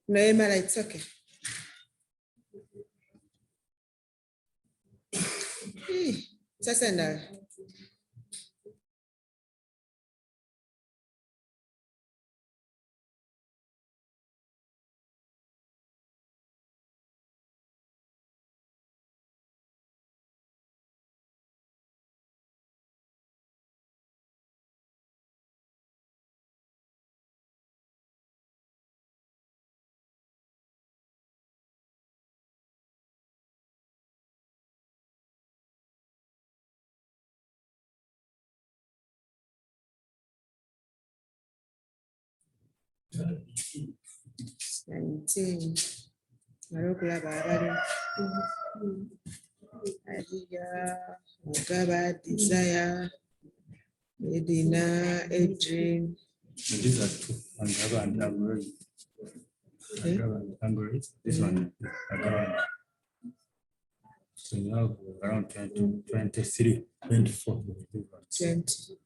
No, it's okay. Sasa na desire, Medina, Adrian. These are two, Agava and Angry. Angry, this one, Agava. So you have around 20, 23, 24. 20.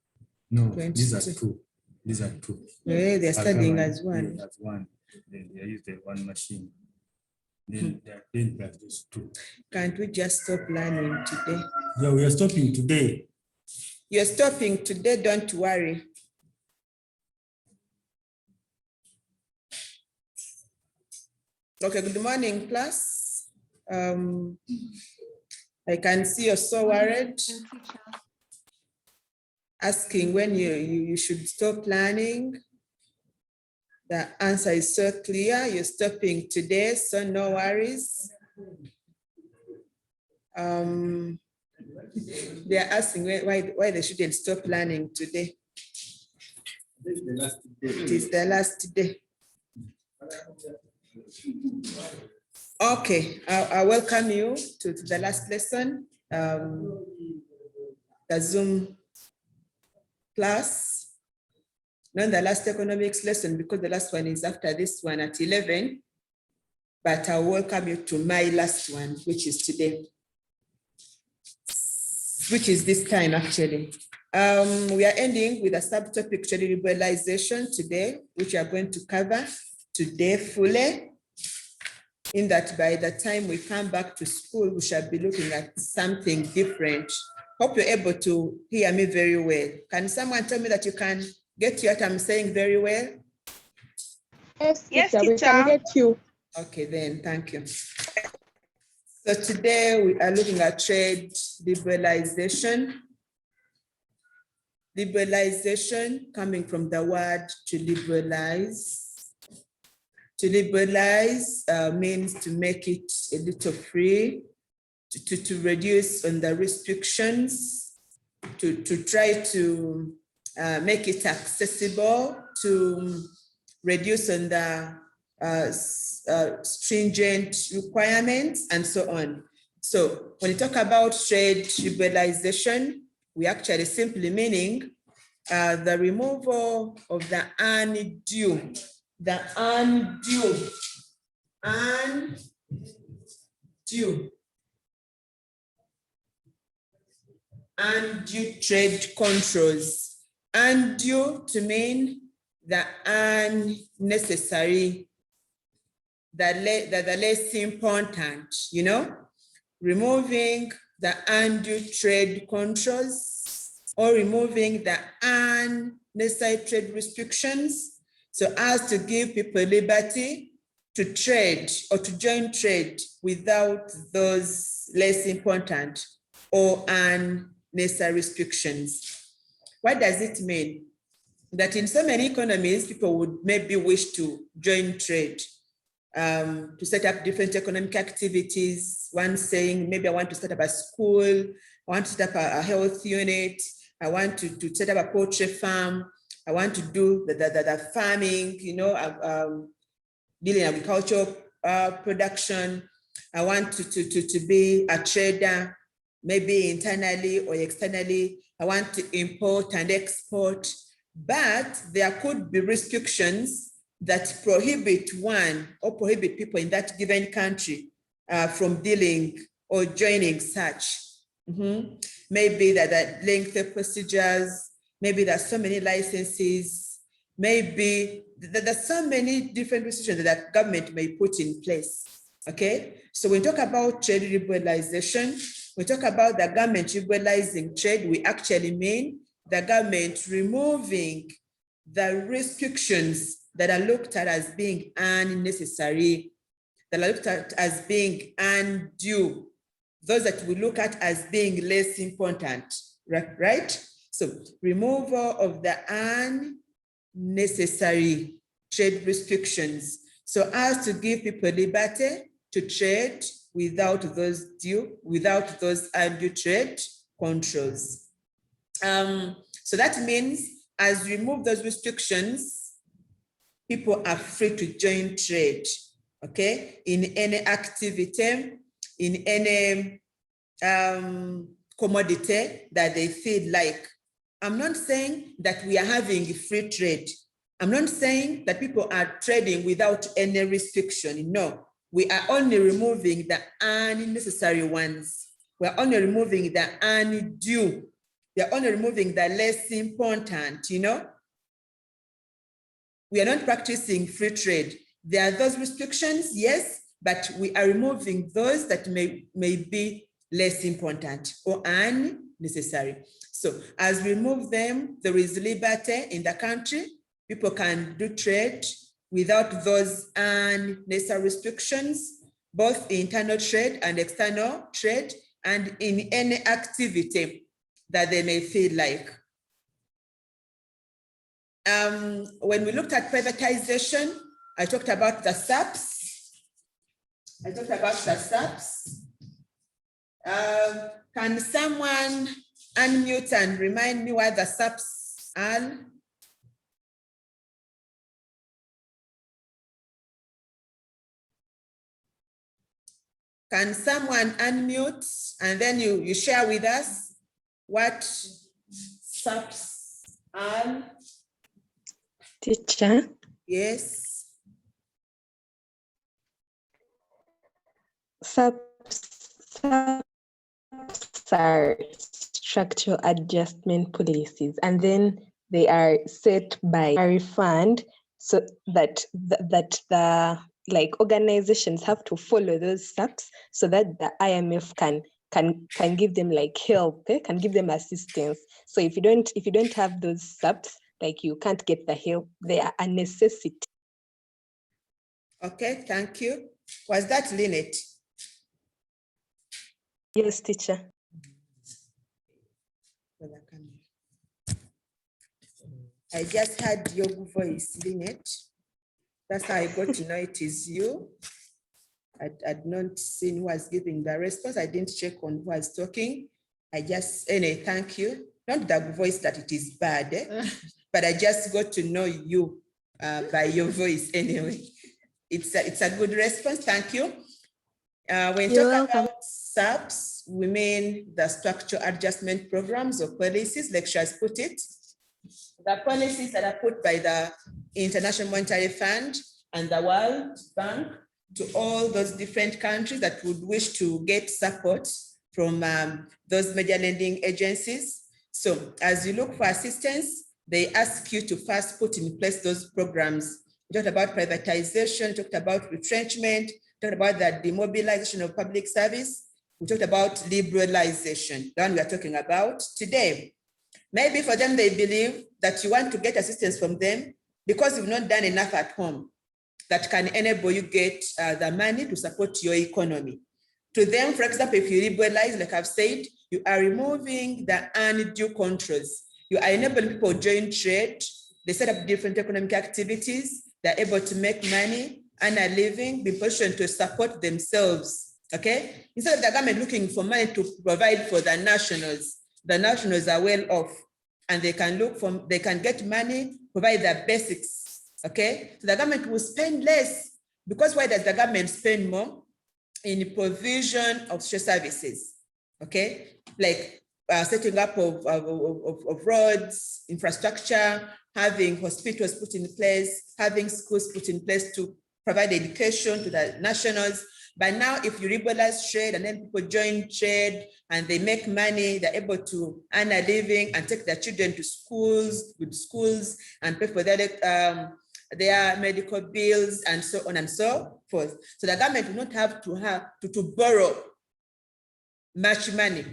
No, 22. these are two. These are two. Yeah, they're studying as one. As one. Then they use the one machine. Then they're doing practice two. Can't we just stop learning today? Yeah, we are stopping today. You're stopping today, don't worry. Okay, good morning, class. I can see you're so worried. Asking when you should stop learning. The answer is so clear. You're stopping today, so no worries. They're asking why they shouldn't stop learning today. It is the last day. Okay, I welcome you to the last lesson, the Zoom class. Not the last economics lesson because the last one is after this one at 11, but I welcome you to my last one, which is today, which is this time actually. We are ending with a subtopic Traditionalization today, which we are going to cover today fully. In that by the time we come back to school, we shall be looking at something different. Hope you're able to hear me very well. Can someone tell me that you can get what I'm saying very well? Yes, teacher, we can get you. Okay, then, thank you. So today we are looking at trade liberalization. Liberalization coming from the word to liberalize. To liberalize means to make it a little free, to reduce on the restrictions, to try to make it accessible, to reduce on the stringent requirements and so on. So when you talk about trade liberalization, we actually simply meaning the removal of the undue trade controls. Undue to mean the unnecessary, the less important, you know, removing the undue trade controls or removing the unnecessary trade restrictions so as to give people liberty to trade or to join trade without those less important or unnecessary restrictions. What does it mean? That in so many economies, people would maybe wish to join trade, to set up different economic activities. One saying, maybe I want to set up a school, I want to set up a health unit, I want to set up a poultry farm, I want to do the farming, you know, dealing agricultural production. I want to be a trader, maybe internally or externally. I want to import and export. but there could be restrictions that prohibit one or prohibit people in that given country from dealing or joining such. Maybe that lengthy procedures, maybe there's so many licenses, maybe there's so many different restrictions that government may put in place. Okay, so when we talk about trade liberalization, we talk about the government liberalizing trade, we actually mean the government removing the restrictions that are looked at as being unnecessary, that are looked at as being undue, those that we look at as being less important, right? So removal of the unnecessary trade restrictions, so as to give people liberty to trade without those undue trade controls. So that means as we remove those restrictions, people are free to join trade, okay, in any activity, in any commodity that they feel like. I'm not saying that we are having free trade. I'm not saying that people are trading without any restriction. No, we are only removing the unnecessary ones. We're only removing the undue. We are only removing the less important, you know. We are not practicing free trade. There are those restrictions, yes, but we are removing those that may be less important or unnecessary. So as we remove them, there is liberty in the country. People can do trade without those unnecessary restrictions, both internal trade and external trade, and in any activity that they may feel like. When we looked at privatization, I talked about the SAPs. Can someone unmute and remind me what the SAPs are? Can someone unmute and then you share with us what SAPs are? Teacher. Yes. SAPs are structural adjustment policies, and then they are set by a fund, so that the like organizations have to follow those SAPs so that the IMF can give them like help, can give them assistance. So if you don't have those SAPs, like you can't get the help. They are a necessity. Okay, thank you. Was that Lynette? Yes, teacher. I just heard your voice, Lynette. That's how I got to know it is you. I'd not seen who was giving the response. I didn't check on who was talking. Anyway, thank you. Not the voice that it is bad, but I just got to know you by your voice anyway. It's a good response, thank you. When you talk about SAPs, we mean the structural adjustment programs or policies, like she has put it. The policies that are put by the International Monetary Fund and the World Bank to all those different countries that would wish to get support from those major lending agencies. So as you look for assistance, they ask you to first put in place those programs. We talked about privatization, talked about retrenchment, talked about the demobilization of public service. We talked about liberalization, the one we are talking about today. Maybe for them, they believe that you want to get assistance from them because you've not done enough at home that can enable you get the money to support your economy. To them, for example, if you liberalize, like I've said, you are removing the undue controls. You are enabling people to join trade. They set up different economic activities. They're able to make money, earn a living, be positioned to support themselves, okay? Instead of the government looking for money to provide for the nationals are well off and they can get money, provide the basics, okay? So the government will spend less, because why does the government spend more? In provision of social services, okay? Like setting up of roads, infrastructure, having hospitals put in place, having schools put in place to provide education to the nationals. But now if you liberalize trade and then people join trade and they make money, they're able to earn a living and take their children to schools, good schools, and pay for their medical bills and so on and so forth. So the government will not have to borrow much money,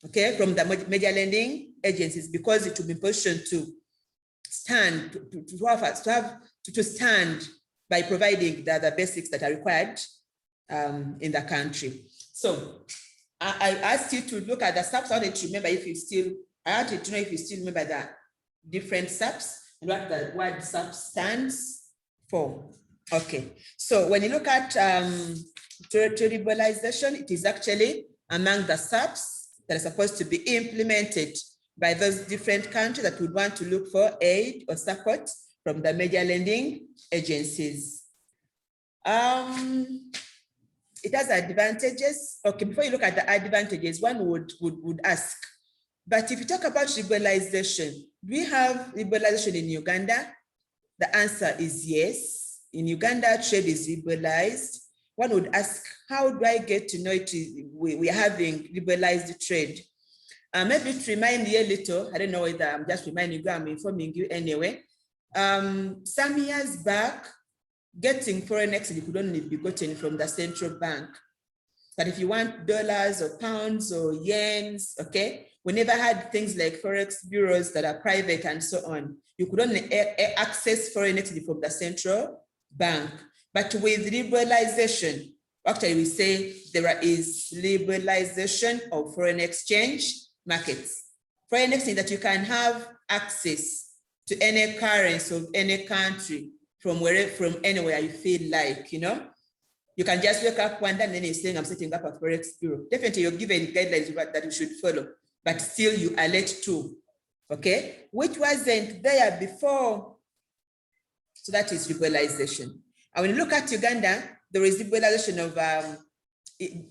okay, from the major lending agencies, because it will be positioned to stand, to stand by providing the basics that are required in the country. So I asked you to look at the SAPs. I wanted to remember if you still, I wanted to know if you still remember the different SAPs and what the word SAP stands for. Okay, so when you look at Tribalization, it is actually among the SAPs that are supposed to be implemented by those different countries that would want to look for aid or support from the major lending agencies. It has advantages. Okay, before you look at the advantages, one would ask, but if you talk about liberalization, do we have liberalization in Uganda? The answer is yes. In Uganda, trade is liberalized. One would ask, how do I get to know it? We are having liberalized trade. Maybe to remind you a little, I don't know whether I'm just reminding you, I'm informing you anyway. Some years back, getting foreign exchange could only be gotten from the central bank. But if you want dollars or pounds or yens, okay, we never had things like forex bureaus that are private and so on. You could only access foreign exchange from the central bank. But with liberalization, actually we say there is liberalization of foreign exchange markets. Foreign exchange that you can have access to any currency of any country from anywhere you feel like, you know. You can just wake up one day and then you're saying, I'm setting up a forex bureau. Definitely you're given guidelines that you should follow, but still you are late to, okay? Which wasn't there before. So that is liberalization. And when you look at Uganda, there is liberalization of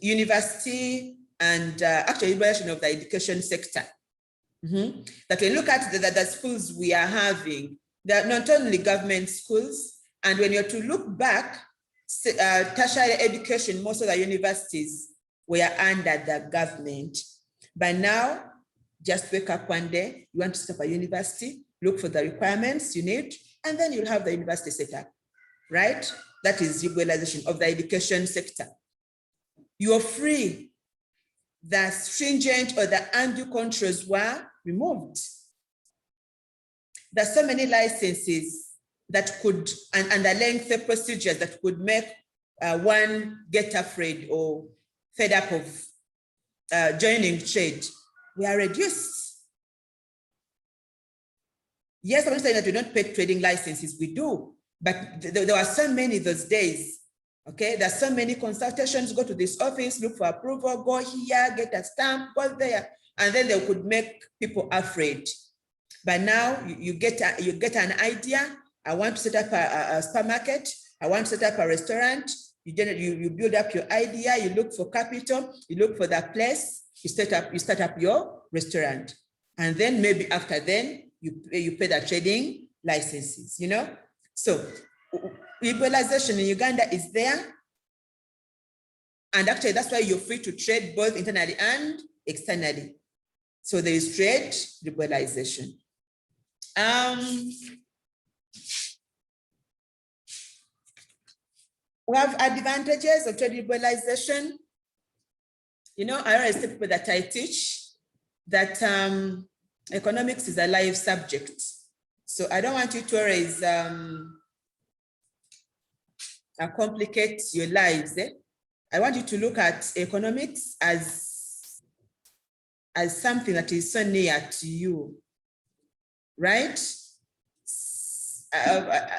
university and actually liberalization of the education sector. That when you look at the schools we are having, they're not only government schools, and when you're to look back, tertiary education, most of the universities were under the government. But now, just wake up one day, you want to set up a university, look for the requirements you need, and then you'll have the university set up, right? That is liberalization of the education sector. You're free. The stringent or the undue controls were removed. There's so many licenses that could, and the lengthy procedures that could make one get afraid or fed up of joining trade. We are reduced. Yes, I'm saying that we don't pay trading licenses, we do, but there were so many those days. Okay, there's so many consultations, go to this office, look for approval, go here, get a stamp, go there, and then they could make people afraid. But now you get an idea. I want to set up a supermarket. I want to set up a restaurant. You build up your idea. You look for capital. You look for that place. You start up your restaurant, and then maybe after then you pay the trading licenses. You know, so liberalization in Uganda is there, and actually that's why you're free to trade both internally and externally. So there is trade liberalization. We have advantages of trade liberalization. You know, I always tell people that I teach that economics is a live subject. So I don't want you to always complicate your lives. I want you to look at economics as something that is so near to you, right?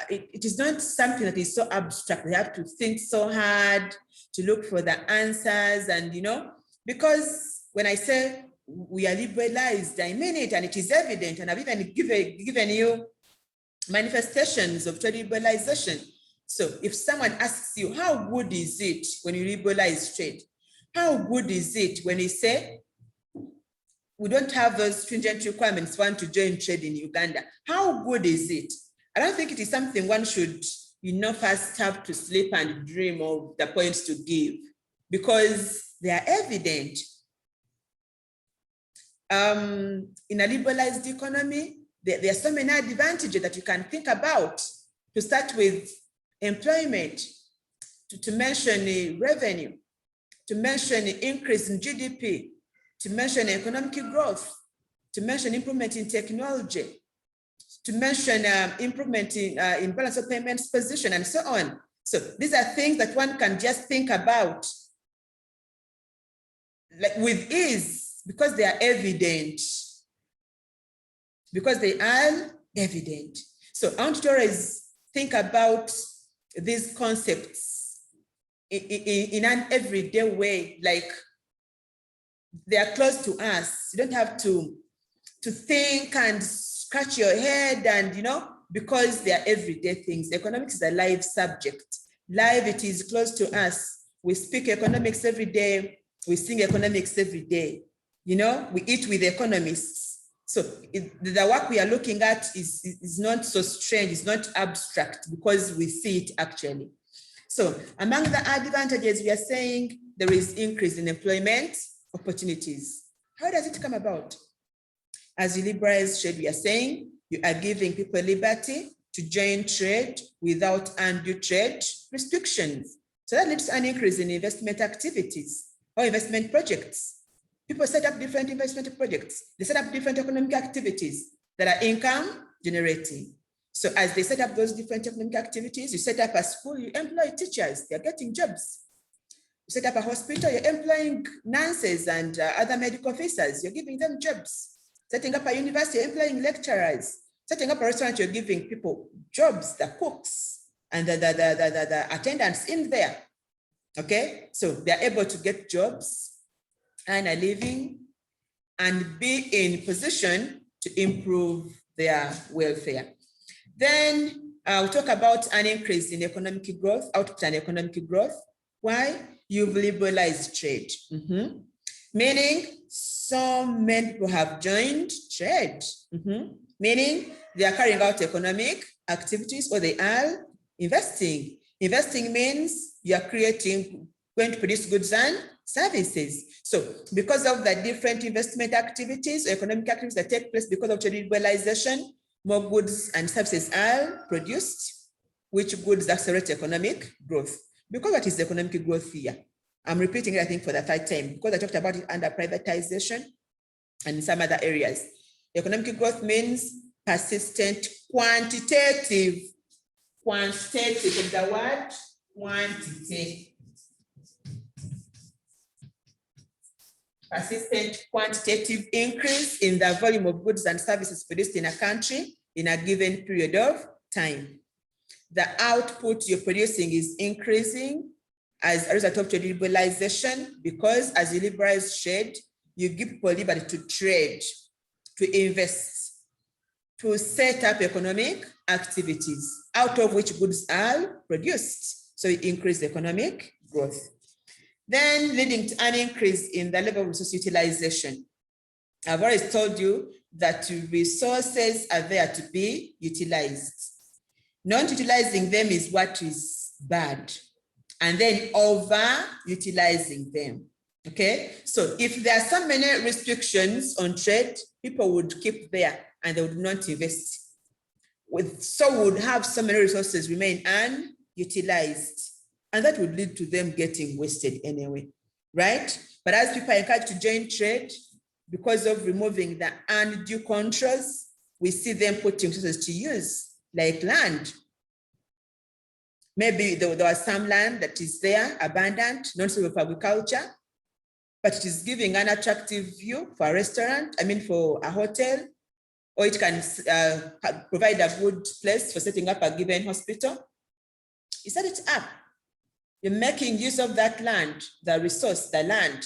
It is not something that is so abstract. You have to think so hard to look for the answers, and you know, because when I say we are liberalized, I mean it, and it is evident, and I've even given you manifestations of trade liberalization. So if someone asks you, how good is it when you liberalize trade? How good is it when you say we don't have those stringent requirements for one to join trade in Uganda. How good is it? I don't think it is something one should, first have to sleep and dream of the points to give, because they are evident. In a liberalized economy, there are so many advantages that you can think about, to start with employment, to mention revenue, to mention increase in GDP, to mention economic growth, to mention improvement in technology, to mention improvement in balance of payments position, and so on. So these are things that one can just think about like with ease, because they are evident. Because they are evident. So I want to always think about these concepts in an everyday way, like they are close to us. You don't have to think and scratch your head and, because they are everyday things. Economics is a live subject. Live, it is close to us. We speak economics every day. We sing economics every day. We eat with economists. So the work we are looking at is not so strange, it's not abstract, because we see it actually. So among the advantages, we are saying there is increase in employment opportunities. How does it come about? As you liberalize trade, we are saying you are giving people liberty to join trade without undue trade restrictions. So that leads to an increase in investment activities or investment projects. People set up different investment projects. They set up different economic activities that are income generating. So as they set up those different economic activities, you set up a school, you employ teachers, they're getting jobs. You set up a hospital, you're employing nurses and other medical officers, you're giving them jobs. Setting up a university, you're employing lecturers. Setting up a restaurant, you're giving people jobs, the cooks and the attendants in there. Okay, so they're able to get jobs and a living and be in position to improve their welfare. Then we'll talk about an increase in economic growth, output and economic growth. Why? You've liberalized trade. Meaning so many people have joined trade. Meaning they are carrying out economic activities or they are investing. Investing means you are going to produce goods and services. So because of the different investment activities or economic activities that take place because of Traditionalization, more goods and services are produced, which goods accelerate economic growth. Because what is economic growth here? I'm repeating it, I think, for the third time, because I talked about it under privatization and in some other areas. Economic growth means persistent quantitative is the word quantity. Persistent quantitative increase in the volume of goods and services produced in a country in a given period of time. The output you're producing is increasing as a result of liberalization, because as you liberalize trade, you give people liberty to trade, to invest, to set up economic activities, out of which goods are produced. So you increase economic growth. Then leading to an increase in the level of resource utilization. I've already told you that resources are there to be utilized. Not utilizing them is what is bad. And then over-utilizing them, okay? So if there are so many restrictions on trade, people would keep there and they would not invest. So would have so many resources remain unutilized. And that would lead to them getting wasted anyway, right? But as people are encouraged to join trade, because of removing the undue controls, we see them putting resources to use, like land. Maybe there was some land that is there, abundant, not suitable for agriculture, but it is giving an attractive view for a restaurant, for a hotel, or it can provide a good place for setting up a given hospital. You set it up. You're making use of that land, the resource, the land,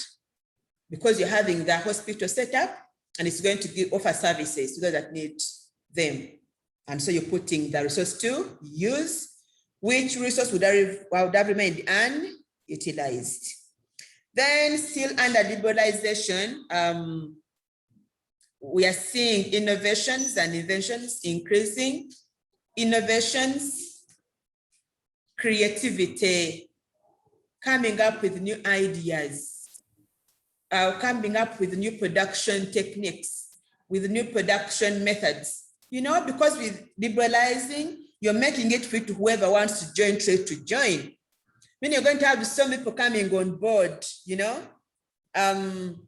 because you're having the hospital set up and it's going to offer services to those that need them. And so you're putting the resource to use, which resource would have remained unutilized. Then still under liberalization, we are seeing innovations and inventions increasing. Innovations, creativity, coming up with new ideas, coming up with new production techniques, with new production methods. You know, because with liberalizing, you're making it free to whoever wants to join trade to join. When you're going to have so many people coming on board, you know. When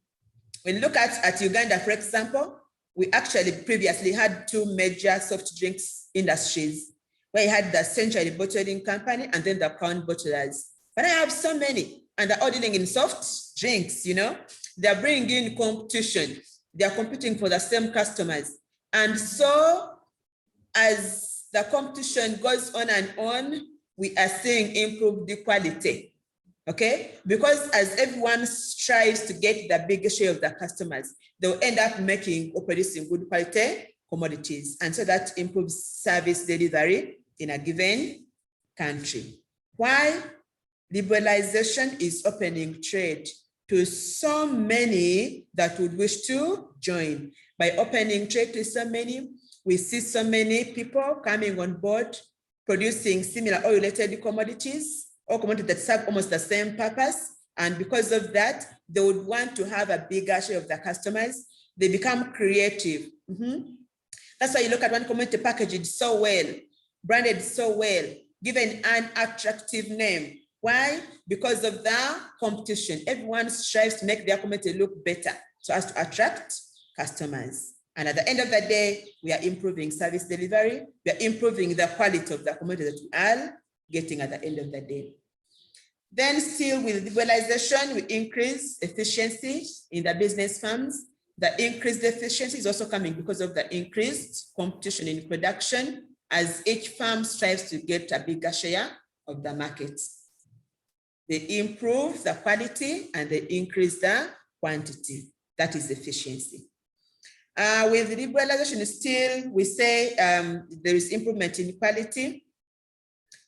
you look at Uganda, for example, we actually previously had two major soft drinks industries, where you had the Century Bottling Company and then the Crown Bottlers. But I have so many, and they're all dealing in soft drinks, you know. They're bringing in competition. They're competing for the same customers. And so as the competition goes on and on, we are seeing improved quality, okay? Because as everyone strives to get the biggest share of the customers, they'll end up making or producing good quality commodities. And so that improves service delivery in a given country. Why? Liberalization is opening trade to so many that would wish to join. By opening trade to so many, we see so many people coming on board, producing similar oil-related commodities, or commodities that serve almost the same purpose. And because of that, they would want to have a bigger share of their customers. They become creative. That's why you look at one commodity packaged so well, branded so well, given an attractive name. Why? Because of the competition. Everyone strives to make their commodity look better so as to attract customers. And at the end of the day, we are improving service delivery. We are improving the quality of the commodity that we are getting at the end of the day. Then still with liberalization, we increase efficiency in the business firms. The increased efficiency is also coming because of the increased competition in production, as each firm strives to get a bigger share of the market. They improve the quality and they increase the quantity. That is efficiency. With liberalization, still we say there is improvement in quality.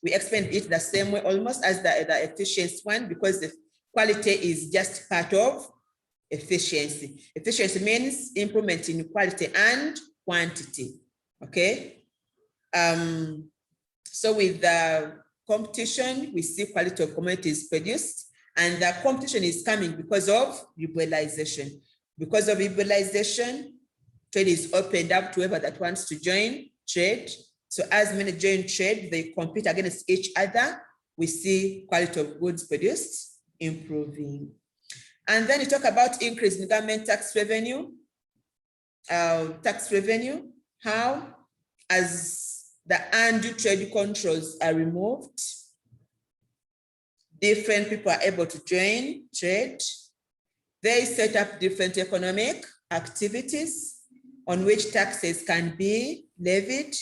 We explain it the same way almost as the efficiency one, because the quality is just part of efficiency. Efficiency means improvement in quality and quantity, okay? So with the competition, we see quality of commodities produced, and the competition is coming because of liberalization. Because of liberalization, trade is opened up to whoever that wants to join trade. So as many join trade, they compete against each other. We see quality of goods produced improving. And then you talk about increase in government tax revenue. How? As the undue trade controls are removed, different people are able to join trade. They set up different economic activities on which taxes can be levied.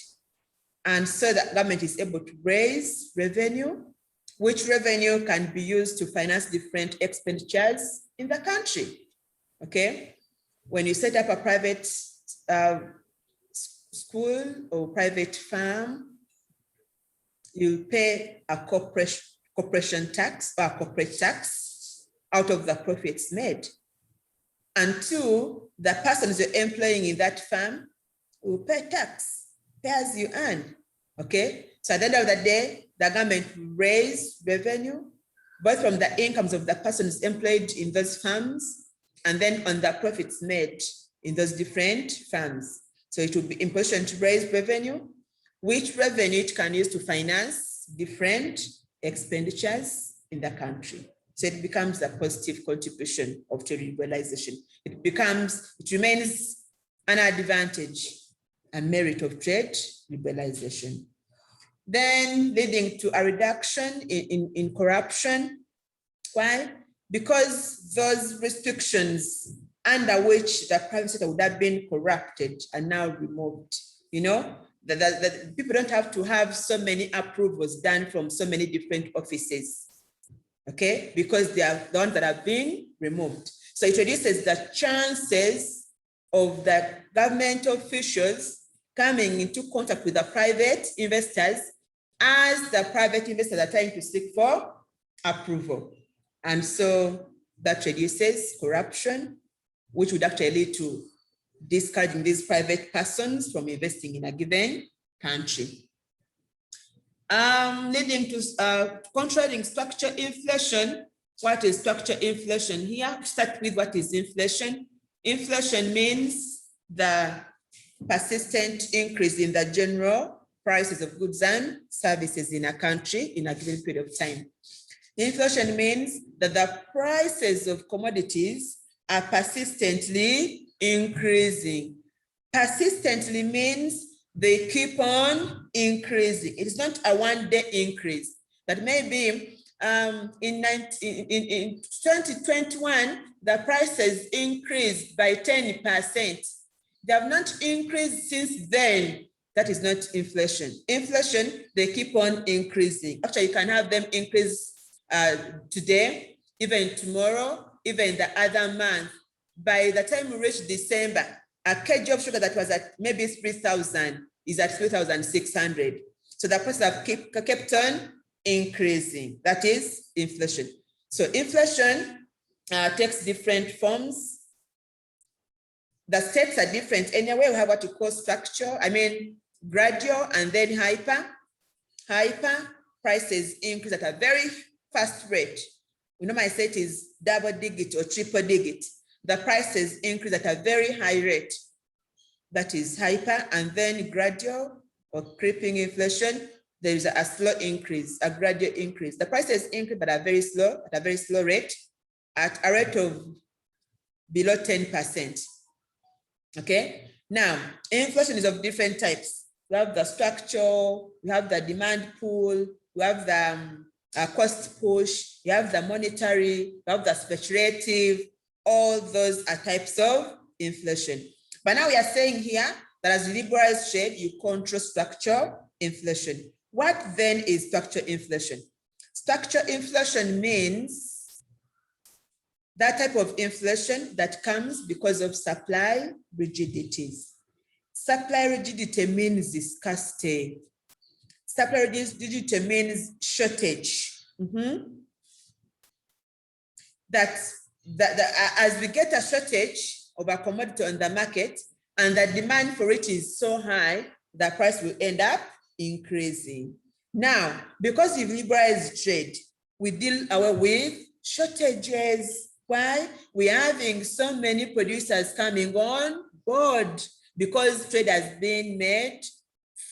And so the government is able to raise revenue, which revenue can be used to finance different expenditures in the country, okay? When you set up a private school or private farm, you pay a corporation tax or corporate tax out of the profits made. And two, the persons you're employing in that farm will pay tax, pay as you earn, okay? So at the end of the day, the government will raise revenue, both from the incomes of the persons employed in those farms and then on the profits made in those different farms. So it will be important to raise revenue, which revenue it can use to finance different expenditures in the country. So it becomes a positive contribution of trade liberalization. It remains an advantage and merit of trade liberalization. Then leading to a reduction in corruption. Why? Because those restrictions under which the private sector would have been corrupted are now removed. You know, that people don't have to have so many approvals done from so many different offices, okay? Because they are the ones that are being removed. So it reduces the chances of the government officials coming into contact with the private investors as the private investors are trying to seek for approval. And so that reduces corruption, which would actually lead to discouraging these private persons from investing in a given country. Leading to controlling structure inflation. What is structure inflation? Here, start with what is inflation. Inflation means the persistent increase in the general prices of goods and services in a country in a given period of time. Inflation means that the prices of commodities are persistently increasing. Persistently means they keep on increasing. It is not a one-day increase, but maybe in 2021, the prices increased by 10%. They have not increased since then. That is not inflation. Inflation, they keep on increasing. Actually, you can have them increase today, even tomorrow, even the other month. By the time we reach December, a kg of sugar that was at maybe 3,000 is at 3,600. So the prices have kept on increasing. That is inflation. So inflation takes different forms. The steps are different. Anyway, we have what we call structure. Gradual and then hyper. Hyper prices increase at a very fast rate. We normally say it is double digit or triple digit. The prices increase at a very high rate. That is hyper. And then gradual or creeping inflation, there is a slow increase, a gradual increase. The prices increase but are very slow, at a very slow rate, at a rate of below 10%. Okay. Now, inflation is of different types. We have the structure, we have the demand pool, we have the cost push, you have the monetary, we have the speculative. All those are types of inflation. But now we are saying here that as liberalized trade, you control structure inflation. What then is structure inflation? Structure inflation means that type of inflation that comes because of supply rigidities. Supply rigidity means scarcity. Supply rigidity means shortage. As we get a shortage of a commodity on the market and the demand for it is so high, the price will end up increasing. Now, because we've liberalized trade, we deal away with shortages. Why? We're having so many producers coming on board because trade has been made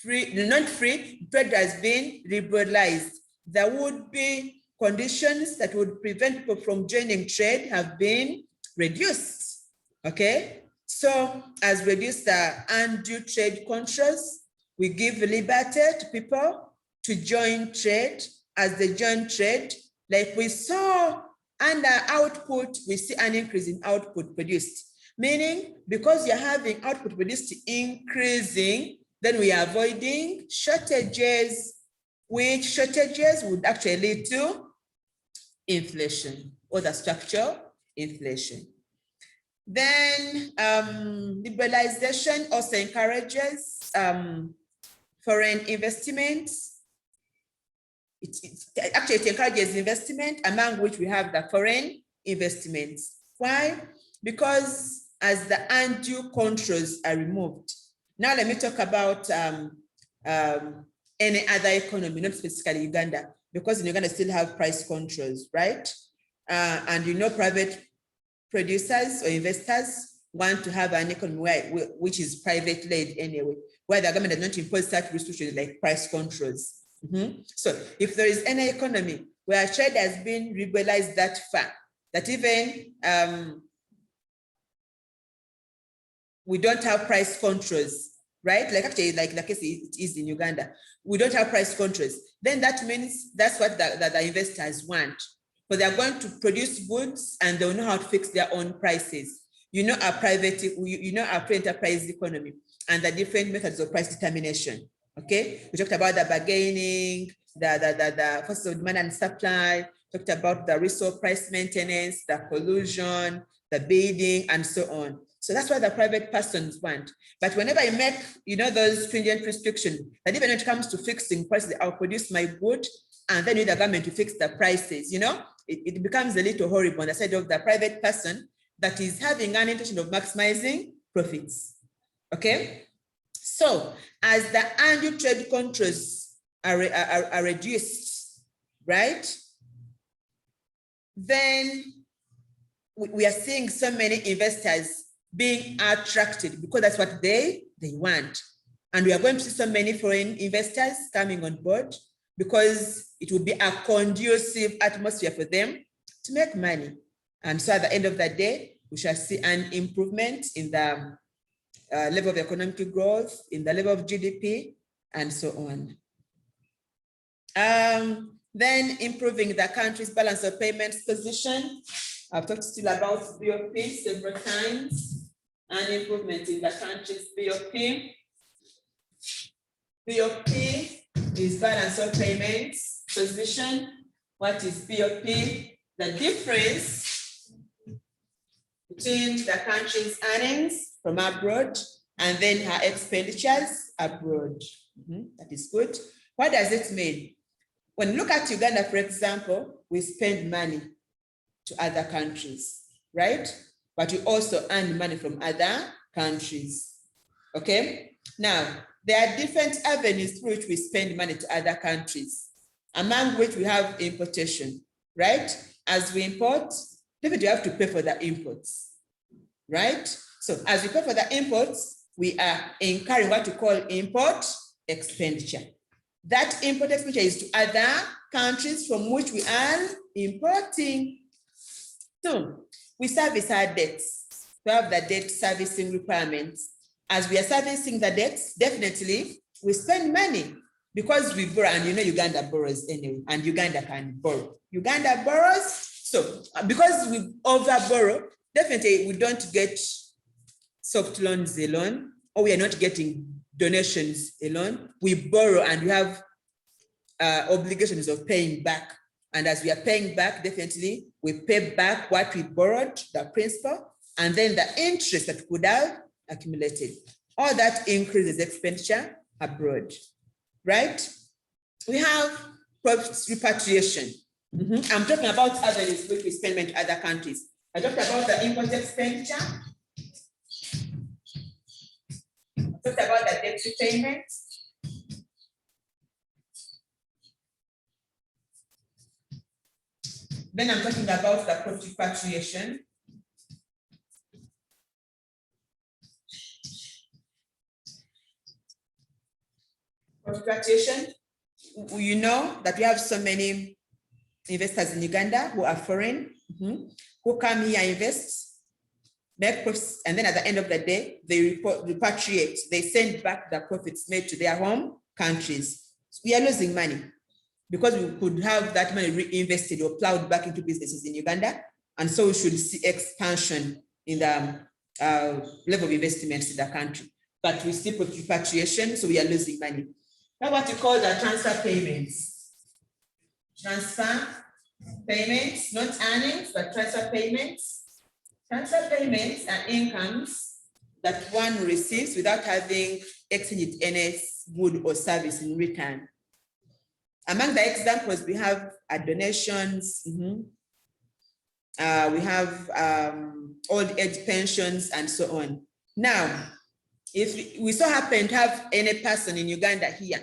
free, not free, trade has been liberalized. There would be conditions that would prevent people from joining trade have been reduced. Okay, so as reduce the undue trade controls, we give liberty to people to join trade. As they join trade, like we saw under output, we see an increase in output produced. Meaning, because you're having output produced increasing, then we are avoiding shortages, which shortages would actually lead to inflation or the structure inflation. Then liberalization also encourages foreign investments. It encourages investment, among which we have the foreign investments. Why? Because as the undue controls are removed. Now let me talk about any other economy, not specifically Uganda, because in Uganda still have price controls, right? And private producers or investors want to have an economy which is private-led anyway, where the government does not impose such restrictions like price controls. So if there is any economy where trade has been liberalized that far, that even we don't have price controls, right? Like actually, like the case it is in Uganda, we don't have price controls. Then that means that's what the investors want. But they're going to produce goods and they'll know how to fix their own prices. Our private, our free enterprise economy and the different methods of price determination. Okay, we talked about the bargaining, the forces of demand and supply, talked about the resource price maintenance, the collusion, the bidding, and so on. So that's what the private persons want. But whenever you make, those stringent restrictions, that even when it comes to fixing prices, I'll produce my good, and then you need the government to fix the prices, it becomes a little horrible on the side of the private person that is having an intention of maximizing profits. Okay, so as the annual trade controls are reduced, right? Then we are seeing so many investors being attracted because that's what they want. And we are going to see so many foreign investors coming on board because it will be a conducive atmosphere for them to make money. And so at the end of the day, we shall see an improvement in the level of economic growth, in the level of GDP, and so on. Then improving the country's balance of payments position. I've talked still about BOP several times, and improvement in the country's BOP. BOP is balance of payments position. What is BOP? The difference between the country's earnings from abroad and then her expenditures abroad. That is good. What does it mean? When you look at Uganda, for example, we spend money to other countries, right? But we also earn money from other countries, okay? Now, there are different avenues through which we spend money to other countries, among which we have importation, right? As we import, definitely you have to pay for the imports, right? So as we pay for the imports, we are incurring what we call import expenditure. That import expenditure is to other countries from which we are importing. So we service our debts. We have the debt servicing requirements. As we are servicing the debts, definitely we spend money because we borrow, and you know Uganda borrows anyway, and Uganda can borrow. Uganda borrows, so because we over borrow, definitely we don't get soft loans alone, or we are not getting donations alone. We borrow and we have obligations of paying back. And as we are paying back, definitely we pay back what we borrowed, the principal, and then the interest that could have accumulated. All that increases expenditure abroad, right? We have profits repatriation. I'm talking about avenues which we spend money to other countries. I talked about the import expenditure. I talked about the debt repayment. Then I'm talking about the profit repatriation. Repatriation, you know that we have so many investors in Uganda who are foreign, who come here, invest, make profits, and then at the end of the day, they repatriate, they send back the profits made to their home countries. So we are losing money because we could have that money reinvested or plowed back into businesses in Uganda. And so we should see expansion in the level of investments in the country. But we see repatriation, so we are losing money. That's what you call the transfer payments. Transfer payments, not earnings, but transfer payments. Transfer payments are incomes that one receives without having exchanged any good or service in return. Among the examples, we have donations, we have old age pensions, and so on. Now, if we so happen to have any person in Uganda here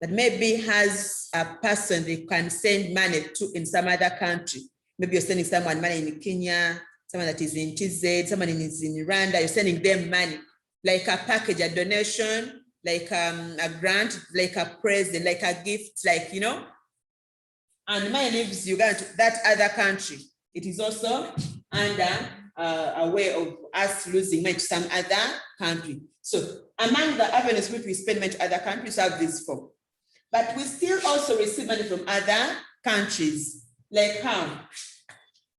that maybe has a person they can send money to in some other country, maybe you're sending someone money in Kenya, someone that is in TZ, someone is in Rwanda, you're sending them money, like a package, a donation, like a grant, like a present, like a gift, like, you know, and money leaves Uganda to that other country. It is also under a way of us losing money to some other country. So among the avenues which we spend money to other countries, have these four. But we still also receive money from other countries. Like how?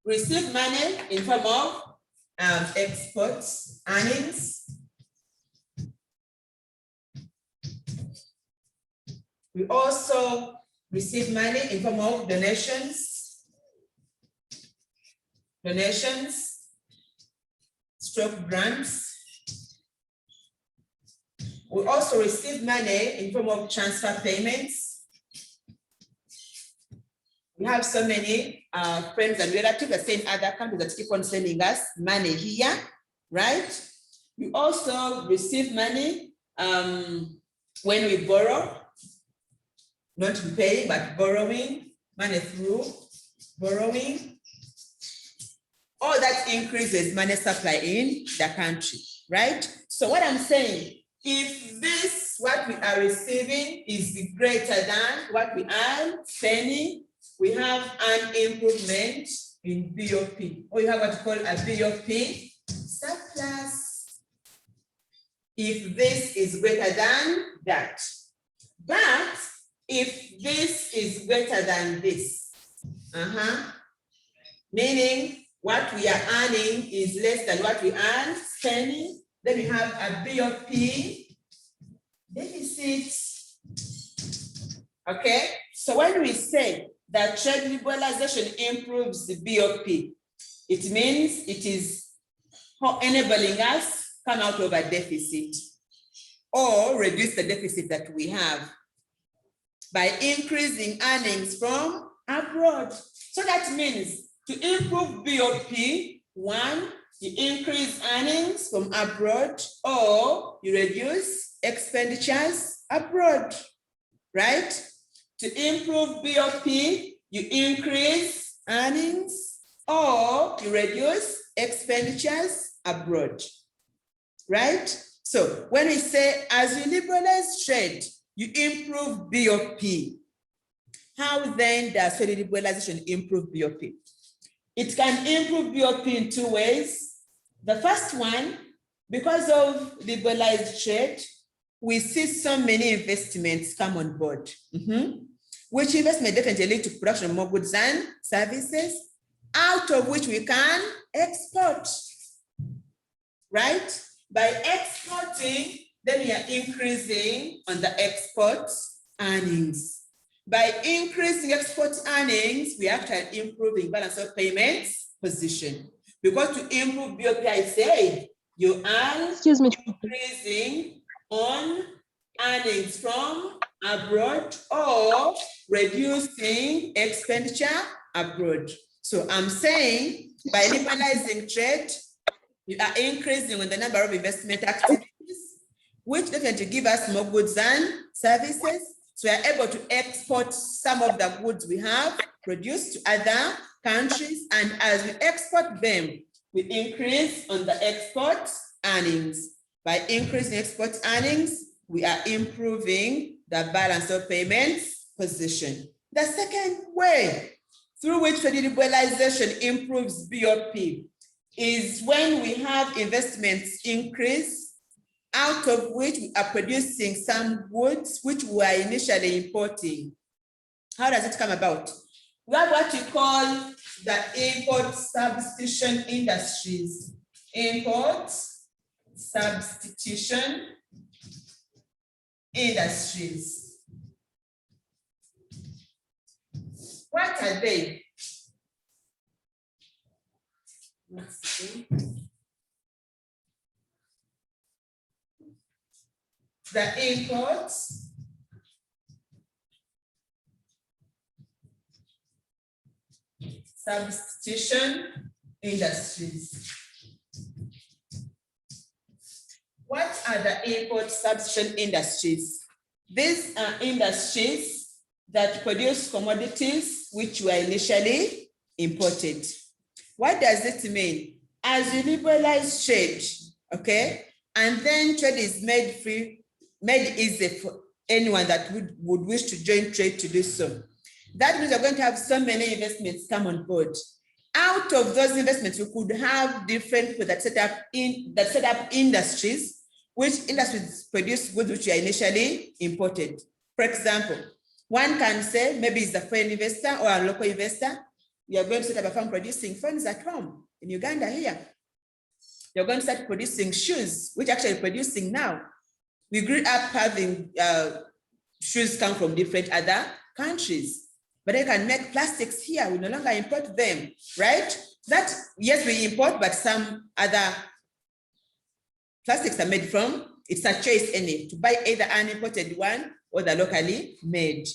We receive money in form of exports, earnings. We also receive money in form of donations. Donations, stroke grants. We also receive money in form of transfer payments. We have so many friends and relatives that stay in other countries that keep on sending us money here, right? We also receive money when we borrow, not paying, but borrowing, money through borrowing. All that increases money supply in the country, right? So what I'm saying, if this, what we are receiving is greater than what we are spending, we have an improvement in BOP, or you have what you call a BOP surplus. If this is greater than that. But if this is greater than this, meaning what we are earning is less than what we are spending, then we have a BOP deficit. Okay, so when we say that trade liberalization improves the BOP, it means it is enabling us come out of a deficit or reduce the deficit that we have by increasing earnings from abroad. So that means to improve BOP, one, you increase earnings from abroad or you reduce expenditures abroad, right? To improve BOP, you increase earnings or you reduce expenditures abroad, right? So when we say as you liberalize trade, you improve BOP. How then does trade liberalization improve BOP? It can improve BOP in two ways. The first one, because of liberalized trade, we see so many investments come on board, which investment definitely lead to production of more goods and services, out of which we can export, right? By exporting, then we are increasing on the export earnings. By increasing export earnings, we are actually improving balance of payments position. Because to improve BOP, I said, you are increasing on earnings from abroad or reducing expenditure abroad. So I'm saying by liberalizing trade, you are increasing on the number of investment activities, which definitely give us more goods and services. So we are able to export some of the goods we have produced to other countries. And as we export them, we increase on the export earnings. By increasing export earnings, we are improving the balance of payments position. The second way through which trade liberalization improves BOP is when we have investments increase, out of which we are producing some goods which we were initially importing. How does it come about? We have what we call the import substitution industries. Import substitution industries. What are they? Let's see. The import substitution industries. What are the import substitution industries? These are industries that produce commodities which were initially imported. What does it mean? As you liberalize trade, okay, and then trade is made free, made easy for anyone that would wish to join trade to do so. That means we're going to have so many investments come on board. Out of those investments, we could have different people that set up industries, which industries produce goods which are initially imported. For example, one can say maybe it's a foreign investor or a local investor. You are going to set up a farm producing phones at home in Uganda here. You're going to start producing shoes, which actually producing now. We grew up having shoes come from different other countries. But they can make plastics here. We no longer import them, right? That, yes, we import, but some other plastics are made from, it's a choice to buy either an imported one or the locally made.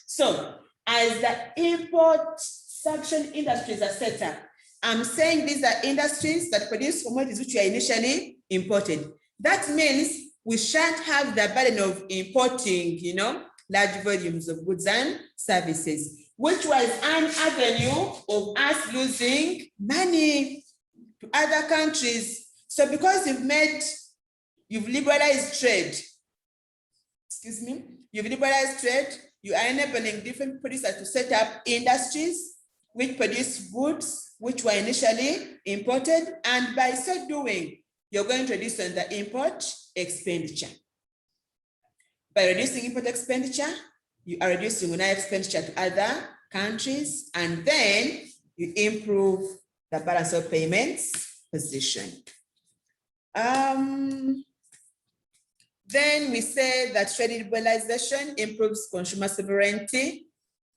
So as the import substitution industries are set up, I'm saying these are industries that produce commodities which were initially imported. That means we shan't have the burden of importing, large volumes of goods and services, which was an avenue of us losing money to other countries. So because you've liberalized trade, you've liberalized trade, you are enabling different producers to set up industries which produce goods which were initially imported, and by so doing, you're going to reduce on the import expenditure. By reducing import expenditure, you are reducing expenditure to other countries, and then you improve the balance of payments position. Then we say that trade liberalization improves consumer sovereignty.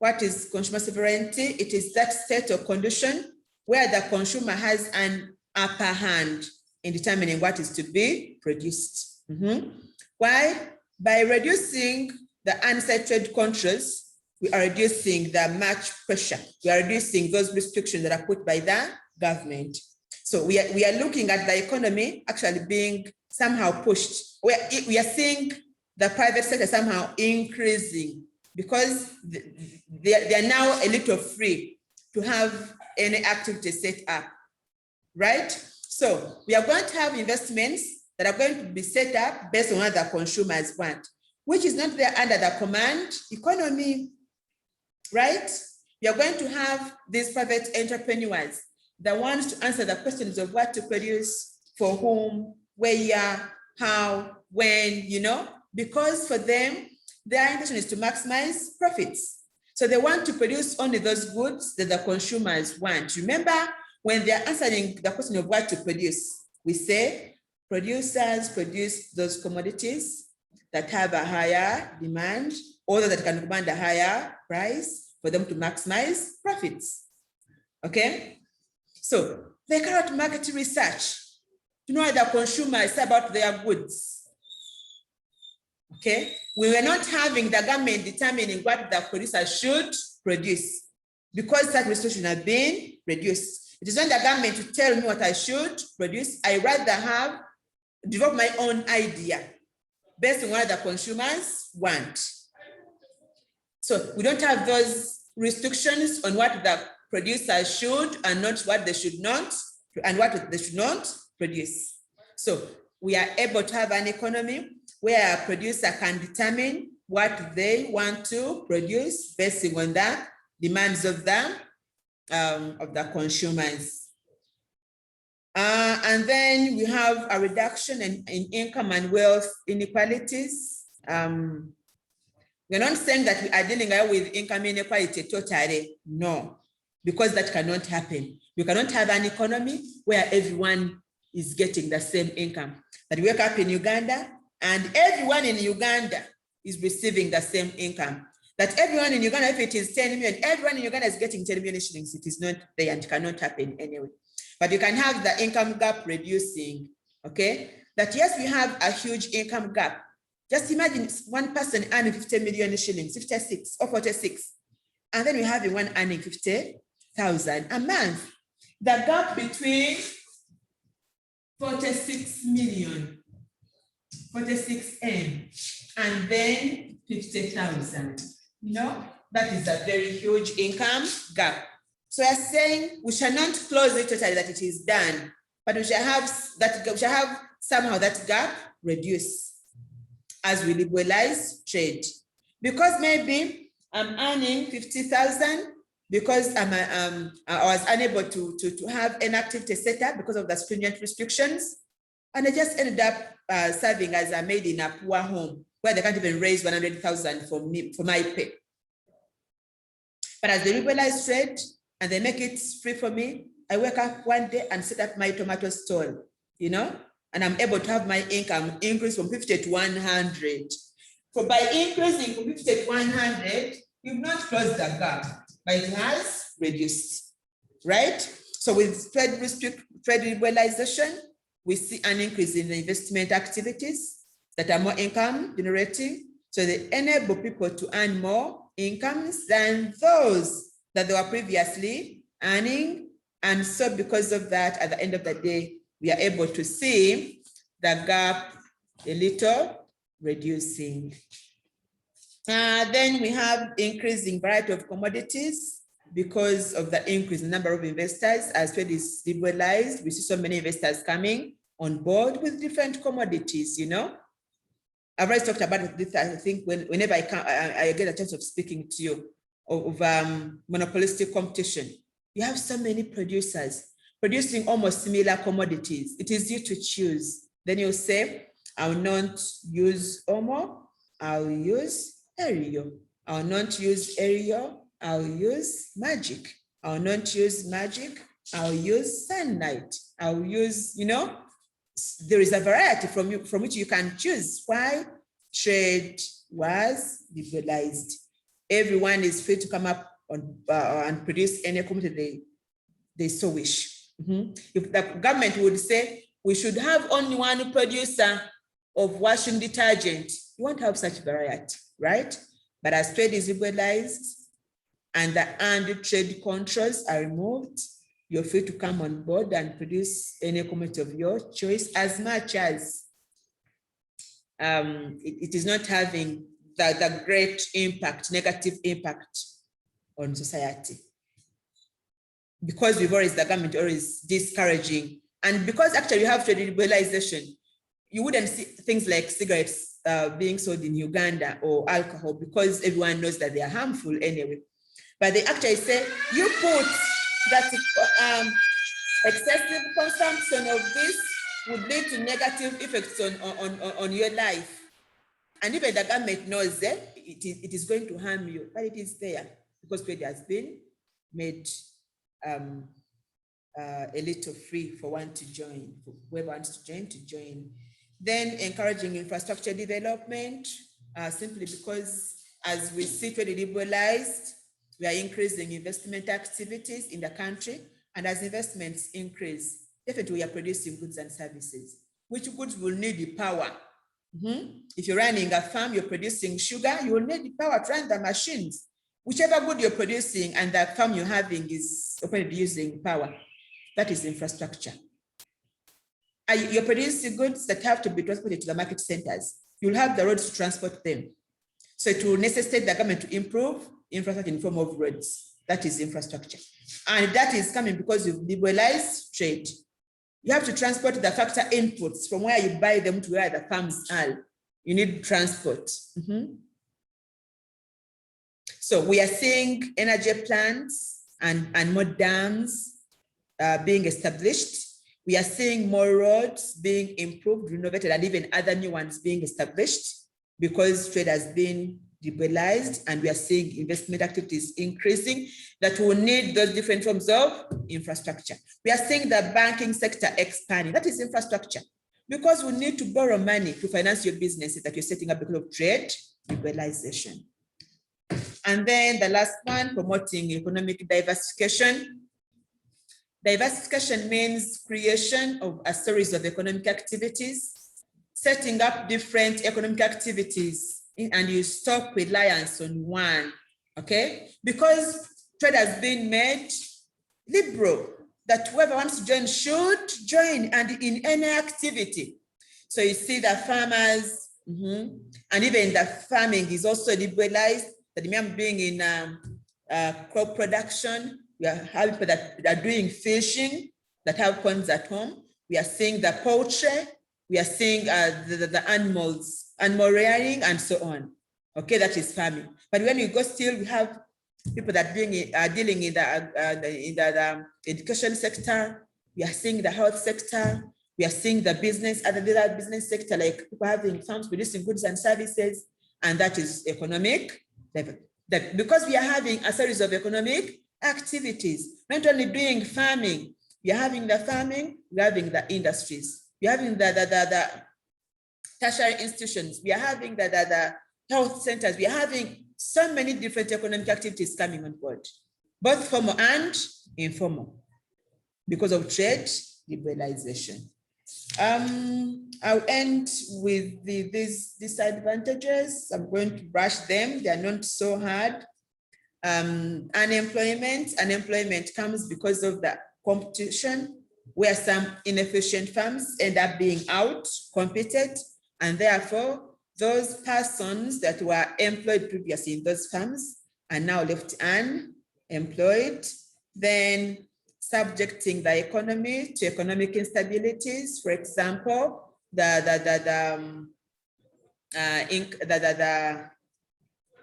What is consumer sovereignty? It is that state or condition where the consumer has an upper hand in determining what is to be produced. Why? By reducing the unsafe trade controls, we are reducing the match pressure. We are reducing those restrictions that are put by the government. So we are looking at the economy actually being somehow pushed. We are seeing the private sector somehow increasing because they are now a little free to have any activity set up, right? So we are going to have investments that are going to be set up based on what the consumers want, which is not there under the command economy, right? We are going to have these private entrepreneurs, the ones to answer the questions of what to produce, for whom, where, how, when, because for them, their intention is to maximize profits. So they want to produce only those goods that the consumers want. Remember, when they're answering the question of what to produce, we say producers produce those commodities that have a higher demand or that can command a higher price for them to maximize profits. Okay? So they cannot market research to know what the consumers say about their goods. Okay, we were not having the government determining what the producer should produce because that restriction has been reduced. It is not the government to tell me what I should produce. I rather develop my own idea based on what the consumers want. So we don't have those restrictions on what the producers should and not what they should not, and what they should not produce. So we are able to have an economy where a producer can determine what they want to produce based on the demands of the consumers. And then we have a reduction in income and wealth inequalities. We're not saying that we are dealing with income inequality totally, no, because that cannot happen. You cannot have an economy where everyone is getting the same income. That we wake up in Uganda and everyone in Uganda is receiving the same income. That everyone in Uganda, if it is 10 million, everyone in Uganda is getting 10 million shillings. It is not there and cannot happen anyway. But you can have the income gap reducing, okay? That yes, we have a huge income gap. Just imagine one person earning 50 million shillings, 56 or 46. And then we have one earning 50,000 a month. The gap between 46 million, 46M, and then 50,000. That is a very huge income gap. So we are saying we shall not close it totally that it is done, but we shall have somehow that gap reduce as we liberalize trade. Because maybe I'm earning 50,000 because I was unable to have an activity set up because of the stringent restrictions. And I just ended up serving as a maid in a poor home where they can't even raise 100,000 for my pay. But as they liberalize trade and they make it free for me, I wake up one day and set up my tomato stall, and I'm able to have my income increase from 50 to 100. So by increasing from 50 to 100, you've not closed the gap, but it has reduced, right? So with trade liberalization, we see an increase in the investment activities that are more income generating. So they enable people to earn more incomes than those that they were previously earning. And so because of that, at the end of the day, we are able to see the gap a little reducing. Then we have increasing variety of commodities because of the increase in number of investors. As trade is liberalized, we see so many investors coming on board with different commodities, you know. I've already talked about this, I think, whenever I get a chance of speaking to you of monopolistic competition. You have so many producers producing almost similar commodities. It is you to choose. Then you'll say, I'll not use Omo, I'll use Aerial. I'll not use Aerial, I'll use Magic. I'll not use Magic, I'll use Sunlight. I'll use, you know, there is a variety from which you can choose. Why? Trade was liberalized. Everyone is free to come up on, and produce any commodity they so wish. If the government would say, we should have only one producer of washing detergent, you won't have such variety, right? But as trade is liberalized and the trade controls are removed, you're free to come on board and produce any commodity of your choice, as much as it is not having the great impact, negative impact on society. Because we've always, the government always discouraging, and because actually you have Traditionalization, you wouldn't see things like cigarettes being sold in Uganda or alcohol, because everyone knows that they are harmful anyway. But they actually say, you put that excessive consumption of this would lead to negative effects on your life. And even the government knows that it is going to harm you, but it is there because trade has been made a little free for one to join, for whoever wants to join. Then encouraging infrastructure development, simply because as we see trade liberalized, we are increasing investment activities in the country, and as investments increase, definitely we are producing goods and services, which goods will need the power. If you're running a farm, you're producing sugar, you will need the power to run the machines. Whichever good you're producing and the farm you're having is operated using power, that is infrastructure. You're producing goods that have to be transported to the market centers. You'll have the roads to transport them. So it will necessitate the government to improve infrastructure in the form of roads. That is infrastructure. And that is coming because you've liberalized trade. You have to transport the factor inputs from where you buy them to where the farms are. You need transport. So we are seeing energy plants and more dams being established. We are seeing more roads being improved, renovated, and even other new ones being established because trade has been liberalized, and we are seeing investment activities increasing that will need those different forms of infrastructure. We are seeing the banking sector expanding. That is infrastructure, because we need to borrow money to finance your businesses that you're setting up because of trade liberalization. And then the last one, promoting economic diversification. Diversification means creation of a series of economic activities, setting up different economic activities, and you stop reliance on one, okay? Because trade has been made liberal, that whoever wants to join should join, and in any activity. So you see the farmers, and even the farming is also liberalized, the demand being in crop production. We are having people that are doing fishing, that have ponds at home. We are seeing the poultry. We are seeing the animals, animal rearing, and so on. Okay, that is farming. But when you go still, we have people that are dealing in the education sector. We are seeing the health sector. We are seeing the business, other business sector, like people having farms producing goods and services, and that is economic. That because we are having a series of economic activities, not only doing farming, we are having the farming, we are having the industries, we are having the tertiary institutions, we are having the health centers, we are having so many different economic activities coming on board, both formal and informal, because of trade liberalization. I'll end with these disadvantages. I'm going to brush them. They are not so hard. Unemployment comes because of the competition, where some inefficient firms end up being out-competed, and therefore those persons that were employed previously in those firms are now left unemployed. Then subjecting the economy to economic instabilities, for example, the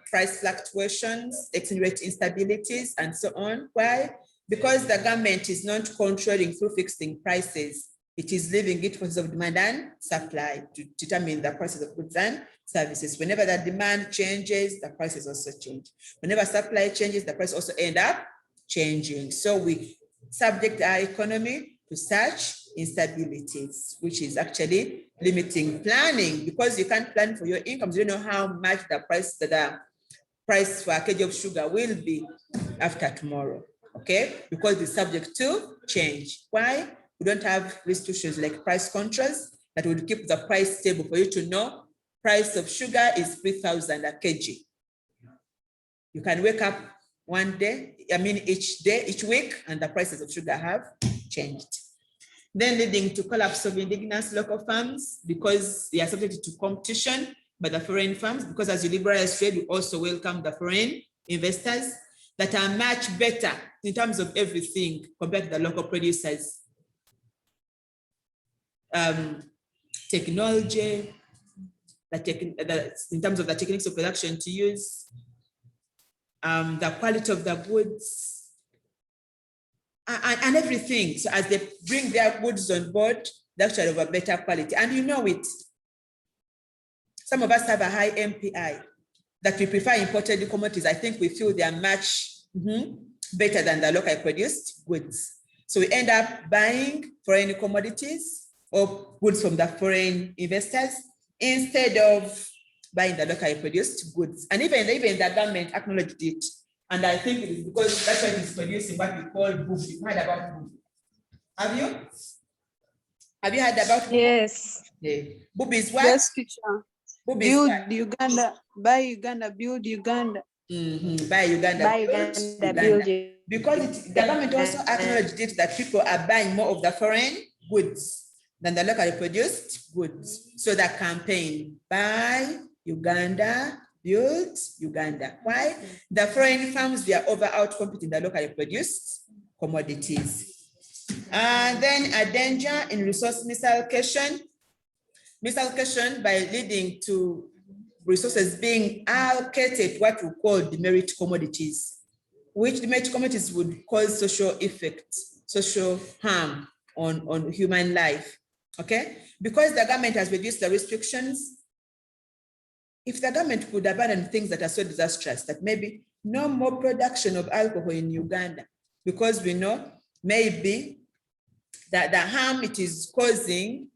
price fluctuations, exchange rate instabilities, and so on. Why? Because the government is not controlling through fixing prices. It is leaving it for the demand and supply to determine the prices of goods and services. Whenever the demand changes, the prices also change. Whenever supply changes, the price also end up changing. So we subject our economy to such instabilities, which is actually limiting planning, because you can't plan for your incomes. You don't know how much the price for a kg of sugar will be after tomorrow, okay? Because it's subject to change. Why? We don't have restrictions like price controls that would keep the price stable for you to know price of sugar is 3,000 a kg. You can wake up one day, each week, and the prices of sugar have changed. Then leading to collapse of indigenous local farms, because they are subject to competition by the foreign firms, because as you liberalize trade, you also welcome the foreign investors that are much better in terms of everything compared to the local producers. Technology, in terms of the techniques of production to use, the quality of the goods, and everything. So as they bring their goods on board, they're actually of a better quality. And you know it. Some of us have a high MPI that we prefer imported commodities. I think we feel they are much better than the locally produced goods. So we end up buying foreign commodities or goods from the foreign investors instead of buying the locally produced goods. And even the government acknowledged it. And I think it is because that's why it is producing what we call BOOB. You've heard about BOOB. Have you? Have you heard about BOOB? Yes. Yeah. BOOB is what? Yes, teacher. BOOB is Build what? Uganda, buy Uganda, build Uganda. Buy Uganda, Buy build Uganda, Uganda. build Because the government also acknowledged it that people are buying more of the foreign goods than the locally produced goods. So the campaign, buy Uganda, build Uganda. Why? The foreign firms, they are out competing the locally produced commodities. And then a danger in resource misallocation. Misallocation by leading to resources being allocated what we call demerit commodities, which demerit commodities would cause social effects, social harm on human life, okay? Because the government has reduced the restrictions, if the government could abandon things that are so disastrous, that maybe no more production of alcohol in Uganda, because we know maybe that the harm it is causing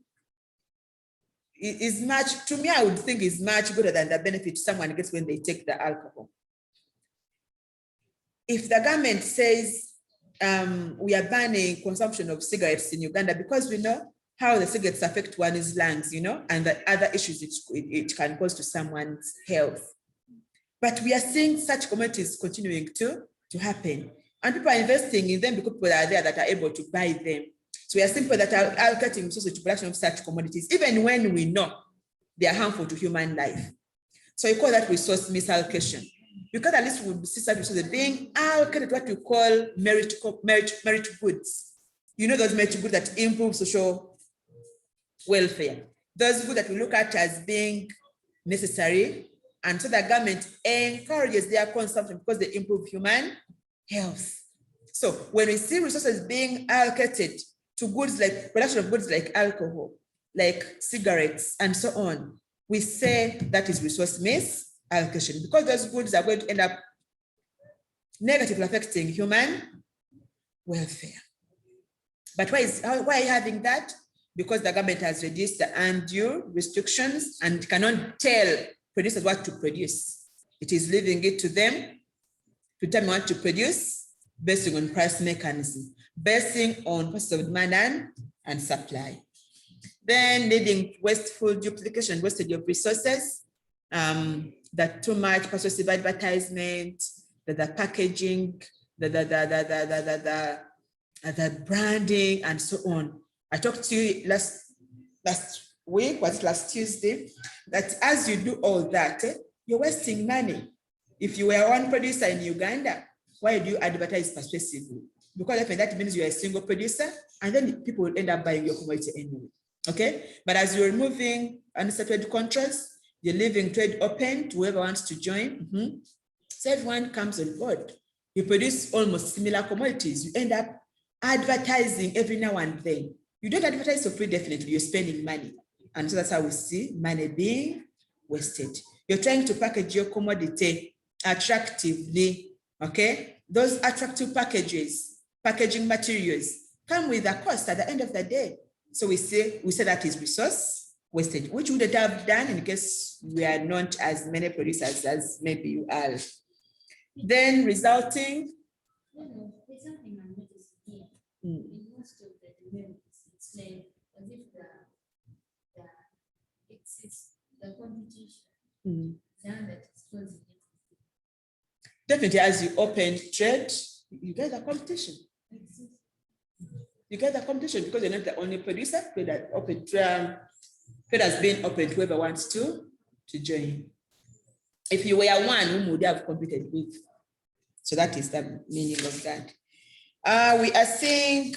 is much, to me, I would think is much better than the benefit someone gets when they take the alcohol. If the government says we are banning consumption of cigarettes in Uganda because we know how the cigarettes affect one's lungs, you know, and the other issues it can cause to someone's health. But we are seeing such commodities continuing to happen. And people are investing in them because people are there that are able to buy them. So we are seeing people that are allocating resources to production of such commodities, even when we know they are harmful to human life. So we call that resource misallocation. Because at least we would see such resources being allocated what we call merit goods. You know, those merit goods that improve social welfare. Those goods that we look at as being necessary. And so the government encourages their consumption because they improve human health. So when we see resources being allocated to goods like production of goods like alcohol, like cigarettes, and so on, we say that is resource misallocation, because those goods are going to end up negatively affecting human welfare. But why are you having that? Because the government has reduced the undue restrictions and cannot tell producers what to produce. It is leaving it to them to determine what to produce based on price mechanism, based on cost of demand and supply. Then leading to wasteful duplication, wastage of resources, that too much persuasive advertisement, the packaging, the the branding and so on. I talked to you last week, was it last Tuesday, that as you do all that, you're wasting money. If you were one producer in Uganda, why do you advertise persuasively? Because often that means you're a single producer, and then people will end up buying your commodity anyway. Okay, but as you're removing unnecessary controls, you're leaving trade open to whoever wants to join. So everyone comes on board. You produce almost similar commodities. You end up advertising every now and then. You don't advertise for free, definitely, you're spending money. And so that's how we see money being wasted. You're trying to package your commodity attractively, okay? Those attractive packaging materials come with a cost at the end of the day. So we say that is resource wasted, which we would have done in case we are not as many producers as maybe you are. Then resulting. There's something I noticed here. In most of the developments, it's like as if the competition that is closing. Definitely, as you open trade, you get the competition. You get the competition because you're not the only producer. Trade has been open to whoever wants to join. If you were one, whom would have competed with? So that is the meaning of that. We are seeing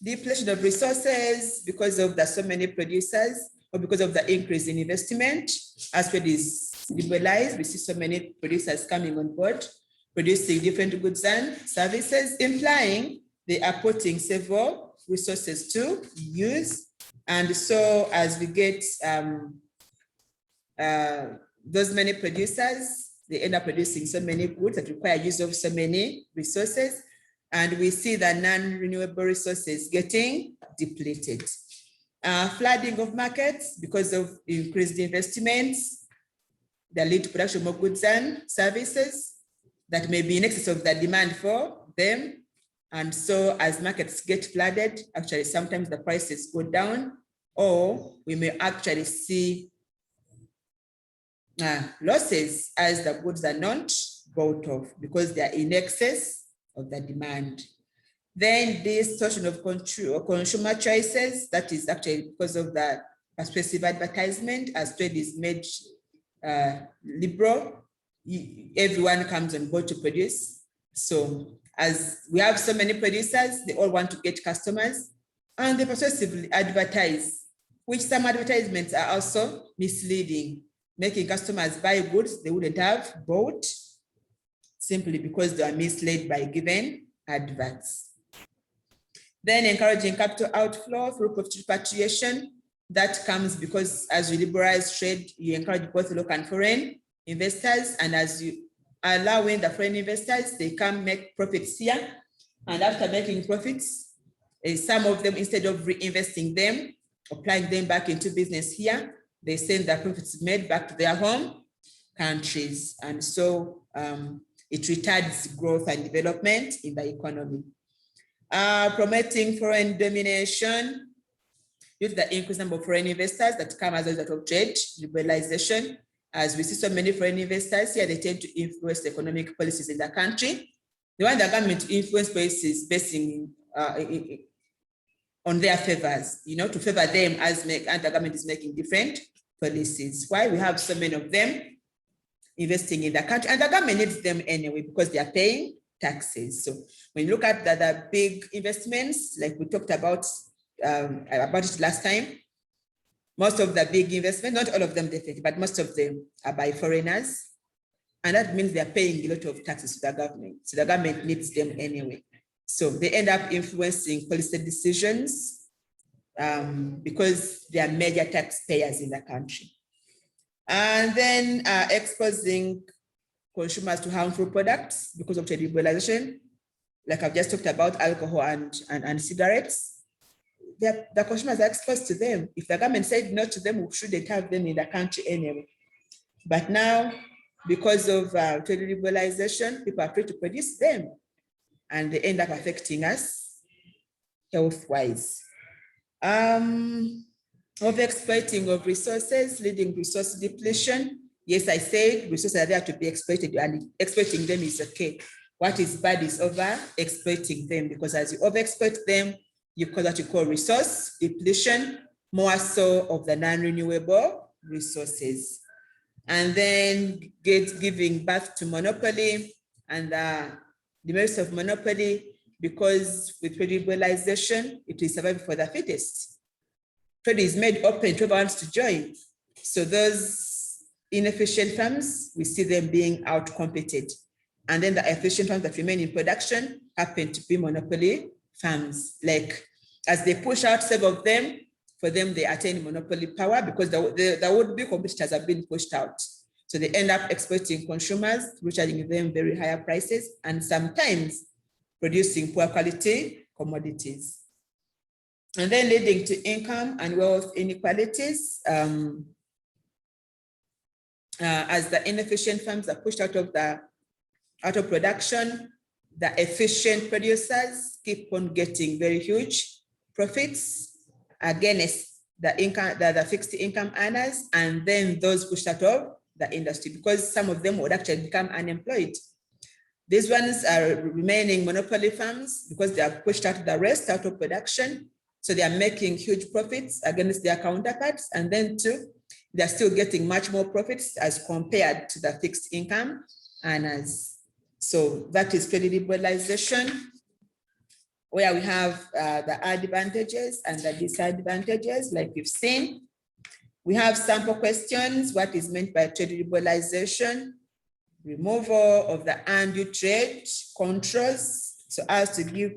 depletion of resources because of the so many producers, or because of the increase in investment. As trade is liberalized, we see so many producers coming on board, producing different goods and services, implying they are putting several resources to use. And so as we get those many producers, they end up producing so many goods that require use of so many resources. And we see the non-renewable resources getting depleted. Flooding of markets because of increased investments that lead to production of more goods and services that may be in excess of the demand for them. And so as markets get flooded, actually sometimes the prices go down, or we may actually see losses as the goods are not bought off because they are in excess of the demand. Then distortion of consumer choices, that is actually because of the persuasive advertisement. As trade is made liberal, everyone comes on board to produce. So as we have so many producers, they all want to get customers, and they persuasively advertise, which some advertisements are also misleading, making customers buy goods they wouldn't have bought simply because they are misled by given adverts. Then encouraging capital outflow through profit repatriation. That comes because as you liberalize trade, you encourage both local and foreign investors, and as you allowing the foreign investors, they come make profits here, and after making profits, some of them, instead of reinvesting them, applying them back into business here, they send the profits made back to their home countries, and so it retards growth and development in the economy. Promoting foreign domination due to the increased number of foreign investors that come as a result of trade liberalization. As we see so many foreign investors here, they tend to influence the economic policies in the country. They want the government to influence policies basing on their favors, to favor them and the government is making different policies. Why? We have so many of them investing in the country, and the government needs them anyway because they are paying taxes. So when you look at the big investments, like we talked about it last time, most of the big investments, not all of them definitely, but most of them are by foreigners. And that means they're paying a lot of taxes to the government. So the government needs them anyway. So they end up influencing policy decisions because they are major taxpayers in the country. And then exposing consumers to harmful products because of liberalization, like I've just talked about alcohol and cigarettes. The consumers are exposed to them. If the government said no to them, we shouldn't have them in the country anyway. But now, because of trade liberalization, people are free to produce them, and they end up affecting us health-wise. Overexploiting of resources, leading to resource depletion. Yes, I said resources are there to be exploited, and exploiting them is okay. What is bad is over exploiting them, because as you overexploit them, you cause what you call resource depletion, more so of the non-renewable resources. And then giving birth to monopoly and the merits of monopoly, because with liberalization, it is survival for the fittest. Trade is made open to whoever wants to join. So those inefficient firms, we see them being outcompeted. And then the efficient firms that remain in production happen to be monopoly firms. Like, as they push out several of them, for them, they attain monopoly power because the would-be competitors have been pushed out. So they end up exploiting consumers, charging them very higher prices, and sometimes producing poor quality commodities. And then leading to income and wealth inequalities, as the inefficient firms are pushed out of production, the efficient producers keep on getting very huge profits against the fixed income earners, and then those pushed out of the industry, because some of them would actually become unemployed. These ones are remaining monopoly firms because they are pushed out the rest out of production. So they are making huge profits against their counterparts, and then too, they're still getting much more profits as compared to the fixed income earners. So that is trade liberalization, where we have the advantages and the disadvantages, like we've seen. We have sample questions. What is meant by trade liberalization? Removal of the undue trade controls, so as to give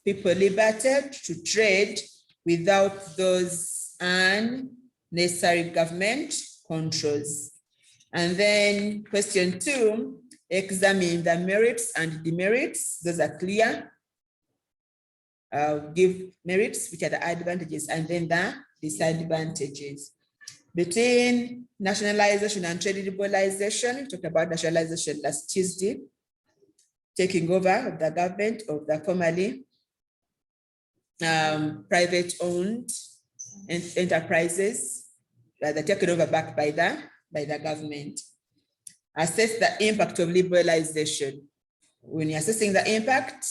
people liberty to trade without those unnecessary government controls. And then question 2, examine the merits and demerits. Those are clear. Give merits, which are the advantages, and then the disadvantages. Between nationalization and trade liberalization, we talked about nationalization last Tuesday, taking over of the government of the formerly private-owned enterprises, that are taken over back by the government. Assess the impact of liberalization. When you're assessing the impact,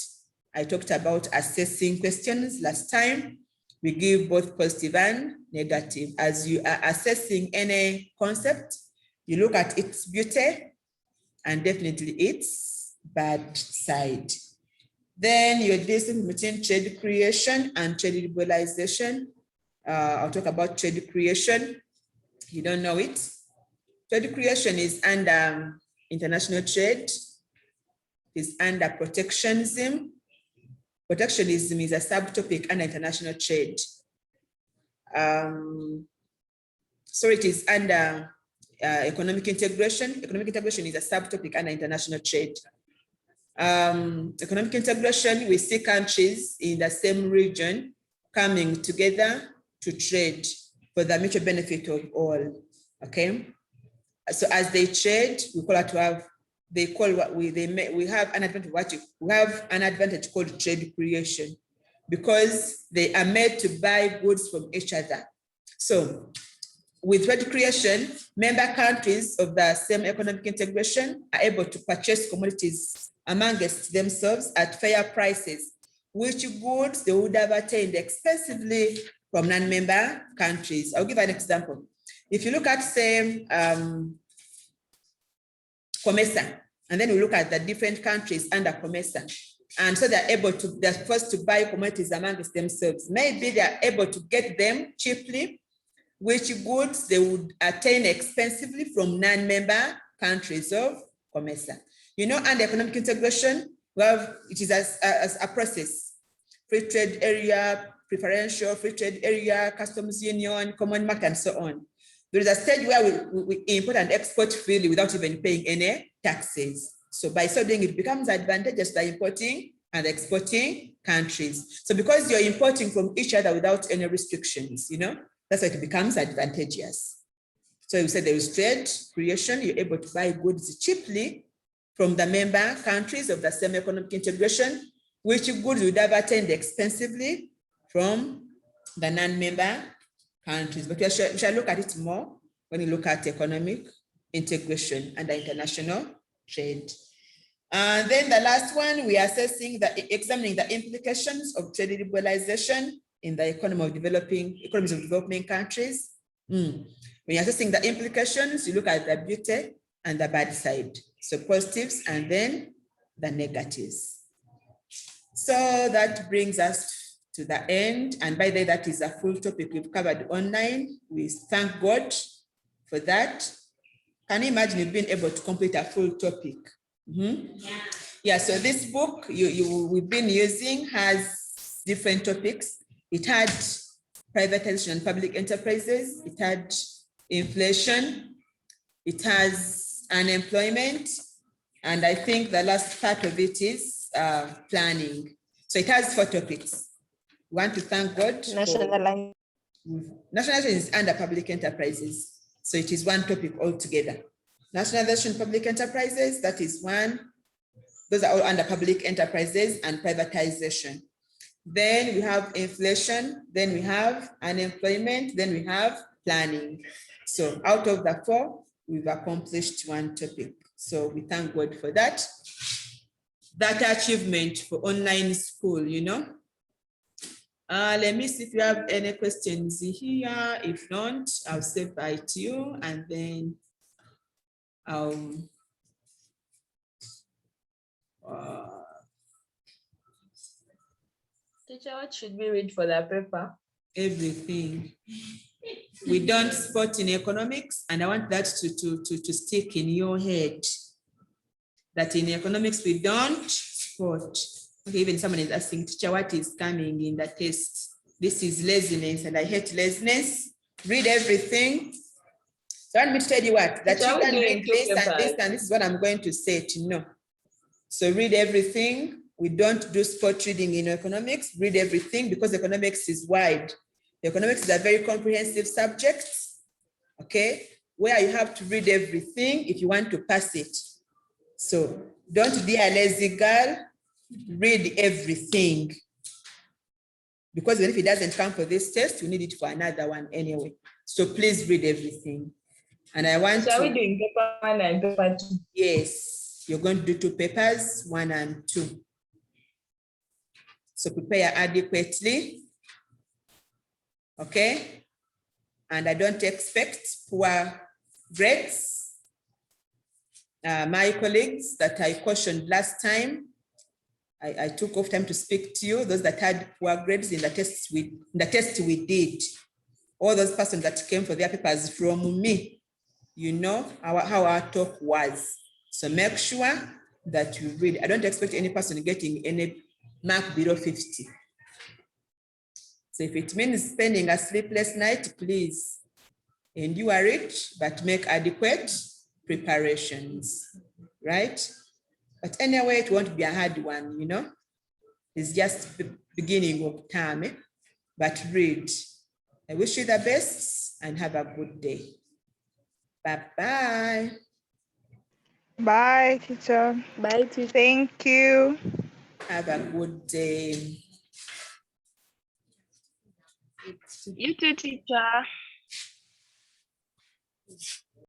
I talked about assessing questions last time. We give both positive and negative. As you are assessing any concept, you look at its beauty and definitely its bad side. Then you're distinguishing between trade creation and trade liberalization. I'll talk about trade creation. You don't know it. Trade creation is under international trade, is under protectionism. Protectionism is a subtopic under international trade. So it is under economic integration. Economic integration is a subtopic under international trade. Economic integration, we see countries in the same region coming together to trade for the mutual benefit of all, okay? So as they trade, we call it to have, they call what we have an advantage, we have an advantage called trade creation, because they are made to buy goods from each other. So with trade creation, member countries of the same economic integration are able to purchase commodities amongst themselves at fair prices, which goods they would have attained expensively from non-member countries. I'll give an example. If you look at, say, COMESA, and then we look at the different countries under COMESA, and so they're forced to buy commodities amongst themselves. Maybe they're able to get them cheaply, which goods they would attain expensively from non-member countries of COMESA. You know, under economic integration, it is as a process: free trade area, preferential free trade area, customs union, common market, and so on. There is a stage where we import and export freely without even paying any taxes. So by so doing, it becomes advantageous to importing and exporting countries. So because you're importing from each other without any restrictions, you know, that's why it becomes advantageous. So you said there is trade creation, you're able to buy goods cheaply from the member countries of the same economic integration, which goods would have attained expensively from the non-member countries. But we shall look at it more when you look at economic integration and international trade. And then the last one, we are examining the implications of trade liberalization in the economies of developing countries. When you're assessing the implications, you look at the beauty and the bad side. So positives and then the negatives. So that brings us to the end. And by the way, that is a full topic we've covered online. We thank God for that. Can you imagine you've been able to complete a full topic? Yeah, so this book we've been using has different topics. It had privatization and public enterprises. It had inflation. It has unemployment. And I think the last part of it is planning. So it has 4 topics. We want to thank God. Nationalization is under public enterprises. So it is one topic altogether. Nationalization, public enterprises, that is one. Those are all under public enterprises and privatization. Then we have inflation, then we have unemployment, then we have planning. So out of the 4, we've accomplished one topic. So we thank God for that. That achievement for online school, you know. Let me see if you have any questions here. If not, I'll say bye to you and then Teacher, what should we read for the paper? Everything. We don't sport in economics, and I want that to stick in your head. That in economics we don't sport. Okay, even someone is asking, teacher, what is coming in the test? This is laziness, and I hate laziness. Read everything. So I want me to tell you what, that Teacher, you can read this and papers? this, and this is what I'm going to say to you. So read everything. We don't do sport reading in economics. Read everything because economics is wide. Economics is a very comprehensive subject, okay, where you have to read everything if you want to pass it. So don't be a lazy girl, read everything. Because even if it doesn't come for this test, you need it for another one anyway. So please read everything. And I want Shall we doing paper 1 and paper 2? Yes, you're going to do 2 papers, 1 and 2. So prepare adequately. Okay. And I don't expect poor grades. My colleagues that I cautioned last time, I took off time to speak to you, those that had poor grades in the test we did. All those persons that came for their papers from me, you know how our talk was. So make sure that you read. I don't expect any person getting any mark below 50. So if it means spending a sleepless night, please endure it, but make adequate preparations, right? But anyway, it won't be a hard one, you know? It's just the beginning of term, but read. I wish you the best and have a good day. Bye-bye. Bye, teacher. Bye, teacher. Thank you. Have a good day. You too, teacher.